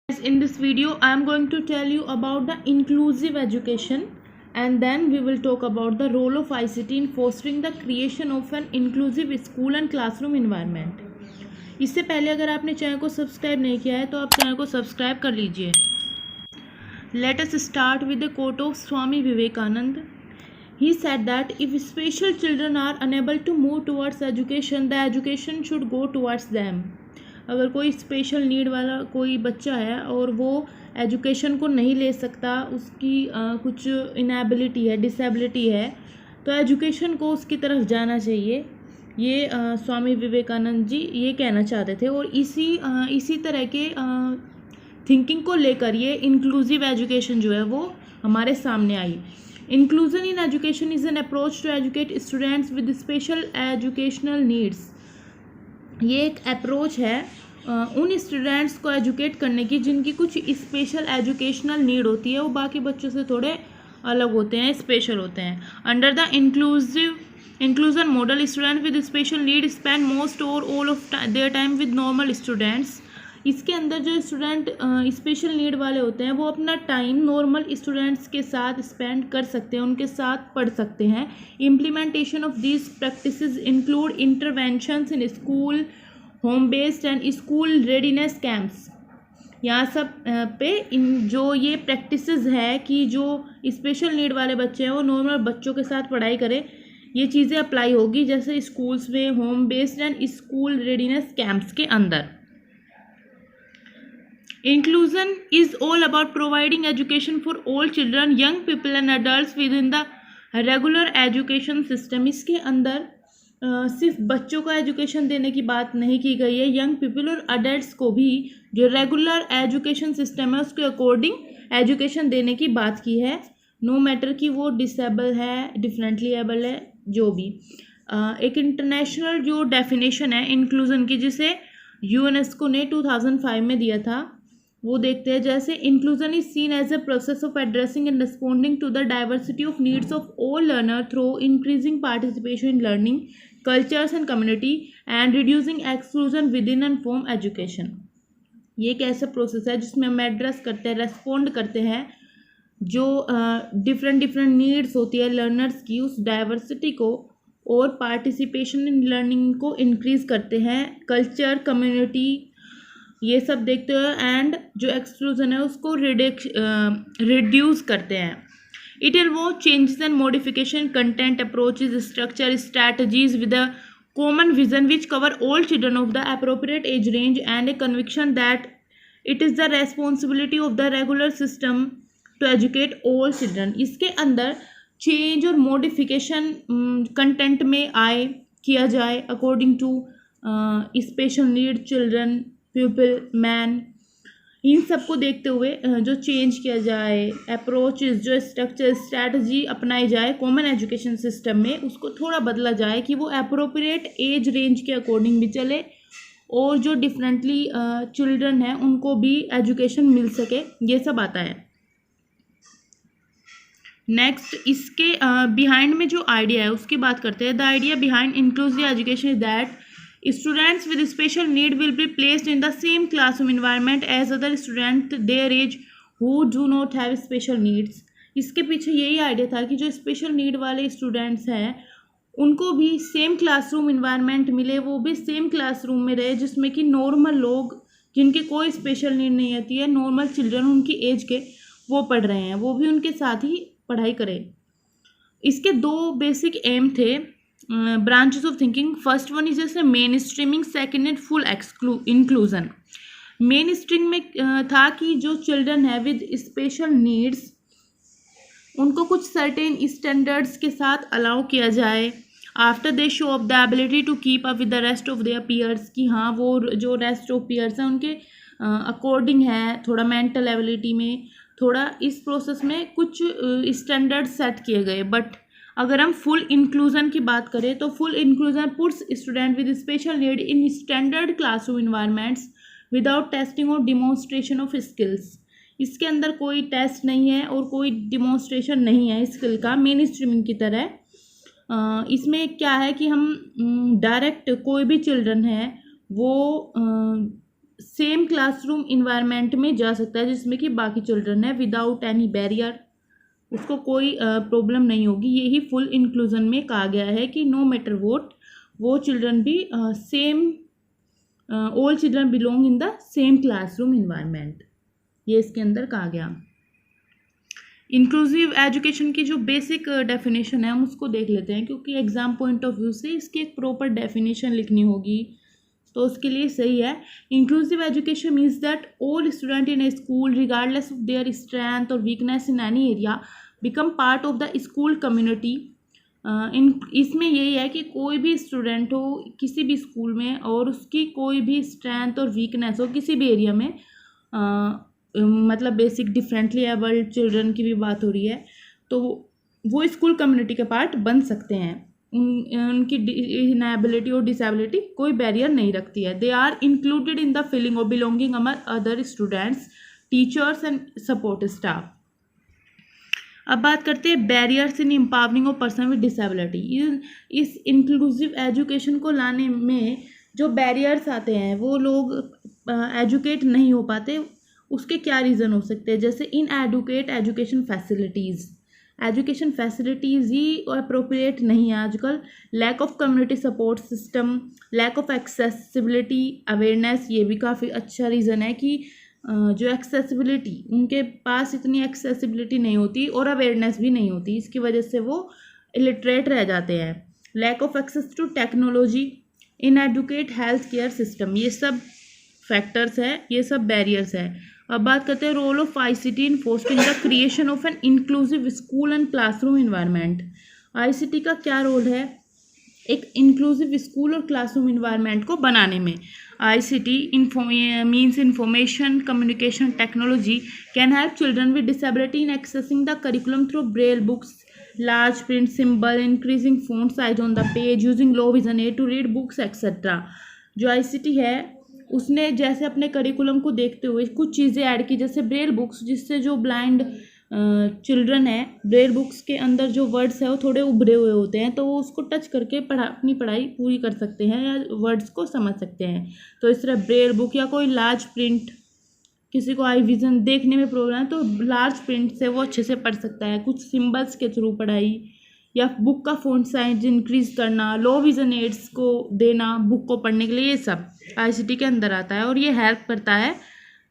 In this video, I am going to tell you about the inclusive education, and then we will talk about the role of ICT in fostering the creation of an inclusive school and classroom environment. इससे पहले अगर आपने channel को subscribe नहीं किया है तो आप चैनल को सब्सक्राइब कर लीजिए. Let us start with the quote of Swami Vivekananda. He said that if special children are unable to move towards education, the education should go towards them. अगर कोई स्पेशल नीड वाला कोई बच्चा है और वो एजुकेशन को नहीं ले सकता, उसकी कुछ इनएबिलिटी है, डिसेबिलिटी है, तो एजुकेशन को उसकी तरफ जाना चाहिए. ये स्वामी विवेकानंद जी ये कहना चाहते थे. और इसी तरह के थिंकिंग को लेकर ये इंक्लूसिव एजुकेशन जो है वो हमारे सामने आई. Inclusion in education is an approach to educate students with special educational needs. ये एक अप्रोच है उन स्टूडेंट्स को एजुकेट करने की जिनकी कुछ स्पेशल एजुकेशनल नीड होती है, वो बाकी बच्चों से थोड़े अलग होते हैं, स्पेशल होते हैं. Under the inclusion model, student with special need spend most और all of their time with normal students. इसके अंदर जो स्टूडेंट स्पेशल नीड वाले होते हैं वो अपना टाइम नॉर्मल स्टूडेंट्स के साथ स्पेंड कर सकते हैं, उनके साथ पढ़ सकते हैं. Implementation of these practices include interventions in school, home based and school readiness camps. यहाँ सब पे इन जो ये प्रैक्टिसेस है कि जो स्पेशल नीड वाले बच्चे हैं वो नॉर्मल बच्चों के साथ पढ़ाई करें, ये चीज़ें अप्लाई होगी जैसे स्कूल्स में, home based and school readiness camps के अंदर. Inclusion is all about providing education for all children, young people and adults within the regular education system. इसके अंदर सिर्फ बच्चों को एजुकेशन देने की बात नहीं की गई है, यंग पीपल और अडल्ट्स को भी जो रेगुलर एजुकेशन सिस्टम है उसके अकॉर्डिंग एजुकेशन देने की बात की है, नो मैटर कि वो डिसेबल है, डिफरेंटली एबल है, जो भी. एक इंटरनेशनल जो डेफिनेशन है इंक्लूजन की जिसे यूनेस्को ने 2005 में दिया था वो देखते हैं. जैसे inclusion is seen as a process of addressing and responding to the diversity of needs of all learner through increasing participation in learning cultures and community and reducing exclusion within and from education. ये एक ऐसा process है जिसमें हम address करते हैं, respond करते हैं जो डिफरेंट नीड्स होती है लर्नर्स की, उस डाइवर्सिटी को, और पार्टिसिपेशन इन लर्निंग को इंक्रीज करते हैं, कल्चर, कम्युनिटी, ये सब देखते हुए, एंड जो एक्सक्लूजन है उसको रिड्यूस करते हैं. It involve changes and modification content, approaches, structure, strategies with a common vision which cover all children of the appropriate age range and a conviction that it is the responsibility of the regular system to educate all children. इसके अंदर change और modification content में किया जाए according to special need children, people, man, इन सबको देखते हुए जो चेंज किया जाए, अप्रोचेस, जो स्ट्रक्चर, स्ट्रैटेजी अपनाई जाए कॉमन एजुकेशन सिस्टम में, उसको थोड़ा बदला जाए कि वो अप्रोप्रिएट एज रेंज के अकॉर्डिंग भी चले और जो डिफरेंटली चिल्ड्रन हैं उनको भी एजुकेशन मिल सके, ये सब आता है. नेक्स्ट इसके बिहाइंड में जो आइडिया है उसकी बात करते हैं. The idea behind inclusive education is that students with special need will be placed in the same classroom environment as other students their age who do not have special needs. इसके पीछे यही idea था कि जो special need वाले students हैं उनको भी सेम क्लासरूम इन्वायरमेंट मिले, वो भी सेम क्लासरूम में रहे जिसमें कि नॉर्मल लोग जिनके कोई स्पेशल नीड नहीं होती है, नॉर्मल चिल्ड्रन उनकी एज के वो पढ़ रहे हैं, वो भी उनके साथ ही पढ़ाई करें. इसके दो बेसिक एम थे, branches of thinking. First one is जैसे main streaming, second and full inclusion. Main stream में था कि जो चिल्ड्रन है विद स्पेशल नीड्स उनको कुछ सर्टेन स्टैंडर्ड्स के साथ अलाउ किया जाए after they show of the ability to keep up with the rest of their peers, कि हाँ वो जो रेस्ट ऑफ पीयर्स हैं उनके अकॉर्डिंग है, थोड़ा मेंटल एबिलिटी में, थोड़ा इस प्रोसेस में कुछ स्टैंडर्ड सेट किए गए. बट अगर हम फुल इंक्लूजन की बात करें तो full inclusion puts student with special need in standard classroom environments without testing और डिमॉन्स्ट्रेशन ऑफ स्किल्स. इसके अंदर कोई टेस्ट नहीं है और कोई डिमॉन्स्ट्रेशन नहीं है स्किल का, मेन स्ट्रीमिंग की तरह. इसमें क्या है कि हम डायरेक्ट कोई भी चिल्ड्रन है वो सेम क्लासरूम इन्वायरमेंट में जा सकता है जिसमें कि बाकी चिल्ड्रन है विदाउट एनी बैरियर, उसको कोई प्रॉब्लम नहीं होगी। यही फुल इंक्लूजन में कहा गया है कि नो मैटर वोट, वो चिल्ड्रन भी same, all children belong in the same classroom environment, ये इसके अंदर कहा गया। इंक्लूसिव एजुकेशन की जो बेसिक डेफिनेशन है हम उसको देख लेते हैं, क्योंकि एग्जाम पॉइंट ऑफ व्यू से इसकी एक प्रॉपर डेफिनेशन लिखनी होगी तो उसके लिए सही है। Inclusive education means that all student in a school regardless of their strength और weakness in any area become part of the school community. इसमें यही है कि कोई भी स्टूडेंट हो किसी भी स्कूल में और उसकी कोई भी स्ट्रेंथ और वीकनेस हो किसी भी एरिया में, मतलब बेसिक डिफरेंटली एबल्ड चिल्ड्रन की भी बात हो रही है, तो वो स्कूल कम्युनिटी के पार्ट बन सकते हैं। उनकी इनएबिलिटी और डिसेबिलिटी कोई बैरियर नहीं रखती है। They are included in the feeling of belonging among other students, teachers and support staff. अब बात करते हैं barriers in empowering of person with disability. इस इंक्लूसिव एजुकेशन को लाने में जो बैरियर्स आते हैं, वो लोग एजुकेट नहीं हो पाते, उसके क्या रीज़न हो सकते हैं? जैसे इन एडुकेट एजुकेशन फैसिलिटीज़ ही अप्रोप्रिएट नहीं है आजकल, lack of community support system, lack of accessibility awareness, ये भी काफ़ी अच्छा रीज़न है कि जो एक्सेसिबिलिटी, उनके पास इतनी एक्सेसिबिलिटी नहीं होती और अवेयरनेस भी नहीं होती, इसकी वजह से वो इलिटरेट रह जाते हैं। Lack of access to technology, inadequate health care system, ये सब फैक्टर्स है, ये सब बैरियर्स है। अब बात करते हैं role of ICT in fostering the creation of an inclusive school and classroom environment. ICT का क्या रोल है एक इंक्लूसिव स्कूल और क्लासरूम इन्वायरमेंट को बनाने में? ICT means information communication technology can help children with disability in accessing the curriculum through braille books, large print symbol, increasing font size on the page, using low vision aid to read books etc. जो ICT है उसने जैसे अपने curriculum को देखते हुए कुछ चीज़ें ऐड की, जैसे ब्रेल बुक्स, जिससे जो ब्लाइंड चिल्ड्रन है, ब्रेल बुक्स के अंदर जो वर्ड्स है वो थोड़े उभरे हुए होते हैं, तो वो उसको टच करके अपनी पढ़ाई पूरी कर सकते हैं या वर्ड्स को समझ सकते हैं। तो इस तरह ब्रेल बुक या कोई लार्ज प्रिंट, किसी को आई विज़न देखने में प्रॉब्लम है तो लार्ज प्रिंट से वो अच्छे से पढ़ सकता है। कुछ सिम्बल्स के थ्रू पढ़ाई, या बुक का फ़ॉन्ट साइज इंक्रीज़ करना, लो विज़न एड्स को देना बुक को पढ़ने के लिए, ये सब ICT के अंदर आता है। और ये हेल्प करता है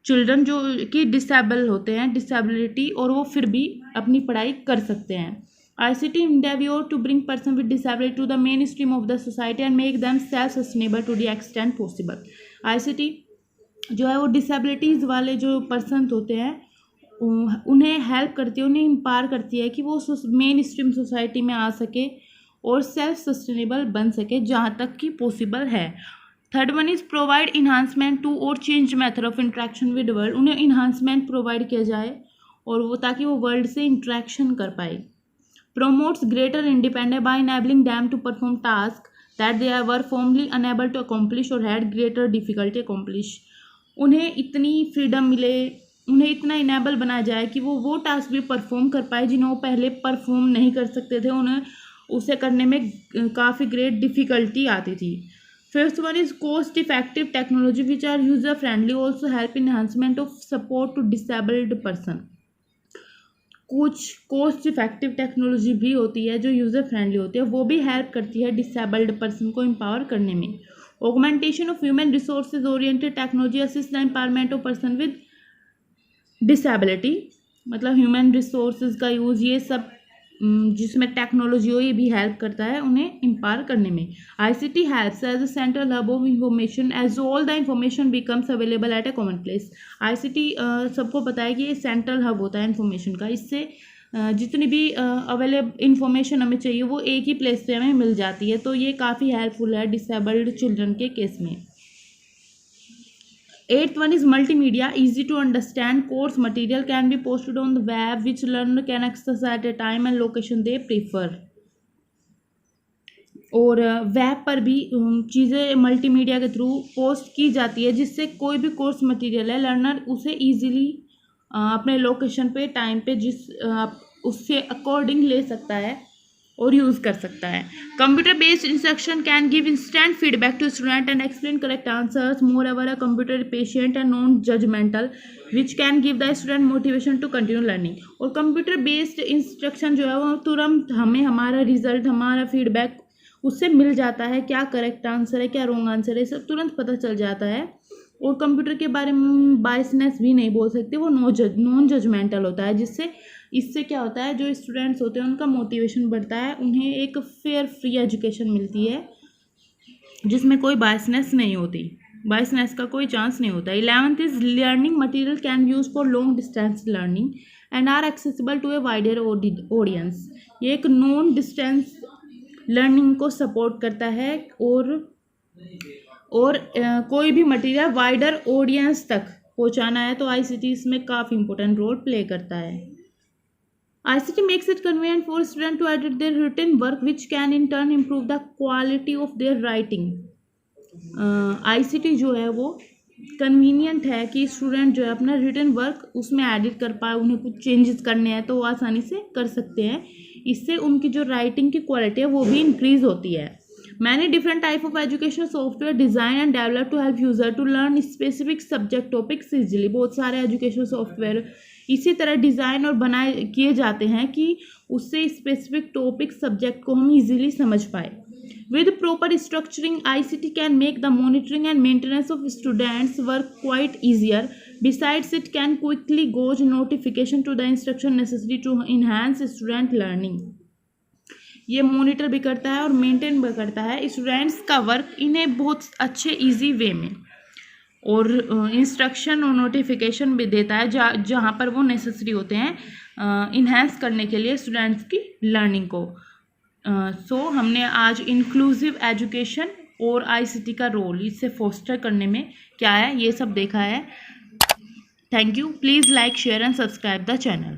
चिल्ड्रन जो कि डिसेबल होते हैं, डिसेबिलिटी, और वो फिर भी अपनी पढ़ाई कर सकते हैं। ICT endeavor to bring person with disability to the mainstream of the society and make them self-sustainable to the extent possible। ICT जो है वो डिसेबिलिटीज़ वाले जो पर्सन होते हैं उन्हें हेल्प करती है, उन्हें इम्पावर करती है कि वो मेन स्ट्रीम सोसाइटी में आ सके और सेल्फ सस्टेनेबल बन सके जहाँ तक कि पॉसिबल है। Third one is provide enhancement to और change method of interaction with world. उन्हें इन्हांसमेंट प्रोवाइड किया जाए और वो ताकि वो वर्ल्ड से इंट्रैक्शन कर पाए। Promotes greater independence by enabling them to perform task that they were formerly unable to accomplish or had greater difficulty accomplish. उन्हें इतनी फ्रीडम मिले, उन्हें इतना इनेबल बनाया जाए कि वो टास्क भी परफॉर्म कर पाए जिन्हें वो पहले परफॉर्म नहीं कर सकते थे, उन्हें उसे करने में काफ़ी ग्रेट डिफ़िकल्टी आती थी। Fifth one is cost effective technology which are user friendly also help enhancement of support to disabled person. कुछ कॉस्ट इफेक्टिव टेक्नोलॉजी भी होती है जो यूज़र फ्रेंडली होती है, वो भी हेल्प करती है डिसेबल्ड पर्सन को एम्पावर करने में। Augmentation of human resources oriented technology assist the empowerment of person with disability, मतलब ह्यूमन रिसोर्सेज का यूज़, ये सब जिसमें टेक्नोलॉजी हो, ये भी हेल्प करता है उन्हें एम्पावर करने में। ICT helps as a central hub of information as all the information becomes available at a common place. ICT सबको पता है कि ये सेंट्रल हब होता है इन्फॉर्मेशन का, इससे जितनी भी अवेलेबल इंफॉर्मेशन हमें चाहिए वो एक ही प्लेस पे हमें मिल जाती है, तो ये काफ़ी हेल्पफुल है डिसेबल्ड चिल्ड्रन के केस में। Eighth one is multimedia, easy to understand course material can be posted on the web which learner can access at a time and location they prefer। और वेब पर भी चीज़ें multimedia के through post की जाती है जिससे कोई भी कोर्स मटेरियल है लर्नर उसे इजीली अपने लोकेशन पे टाइम पे जिस उससे अकॉर्डिंग ले सकता है और यूज़ कर सकता है। Computer based instruction can give instant feedback to student and explain correct answers. Moreover a computer patient and non judgmental which can give the student motivation to continue learning. और computer based instruction जो है वो तुरंत हमें हमारा result, हमारा feedback उससे मिल जाता है, क्या करेक्ट आंसर है, क्या रॉन्ग आंसर है, सब तुरंत पता चल जाता है। और कंप्यूटर के बारे में बायसनेस भी नहीं बोल सकते, वो नॉन जजमेंटल होता है, जिससे इससे क्या होता है, जो स्टूडेंट्स होते हैं उनका मोटिवेशन बढ़ता है, उन्हें एक फेयर फ्री एजुकेशन मिलती है जिसमें कोई बायसनेस नहीं होती, बायसनेस का कोई चांस नहीं होता। 11th is learning material can use for long distance learning and are accessible to a wider audience. ये एक नॉन डिस्टेंस लर्निंग को सपोर्ट करता है और कोई भी मटेरियल वाइडर ऑडियंस तक पहुंचाना है तो आईसीटी इसमें काफ़ी इंपॉर्टेंट रोल प्ले करता है। ICT makes it convenient for students to edit their written work, which can in turn improve the quality of their writing. ICT जो है वो कन्वीनियंट है कि स्टूडेंट जो है अपना रिटन वर्क उसमें एडिट कर पाए, उन्हें कुछ चेंजेस करने हैं तो वो आसानी से कर सकते हैं। इससे उनकी जो राइटिंग की क्वालिटी है वो भी इंक्रीज होती है। Many different type of educational software design and developed to help user to learn specific subject topics easily. बहुत सारे एजुकेशनल सॉफ्टवेयर इसी तरह डिज़ाइन और बनाए किए जाते हैं कि उससे स्पेसिफिक टॉपिक सब्जेक्ट को हम इजीली समझ पाए। With proper structuring, ICT can make the monitoring and maintenance of students' work quite easier. Besides, it can quickly gauge notification to the instruction necessary to enhance student learning. ये monitor भी करता है और maintain भी करता है students का work इन्हें बहुत अच्छे इजी वे में, और इंस्ट्रक्शन और नोटिफिकेशन भी देता है जहाँ पर वो नेसेसरी होते हैं इन्हेंस करने के लिए स्टूडेंट्स की लर्निंग को। सो हमने आज इंक्लूसिव एजुकेशन और आईसीटी का रोल इससे फोस्टर करने में क्या है ये सब देखा है। Thank you. Please like, share and subscribe the channel.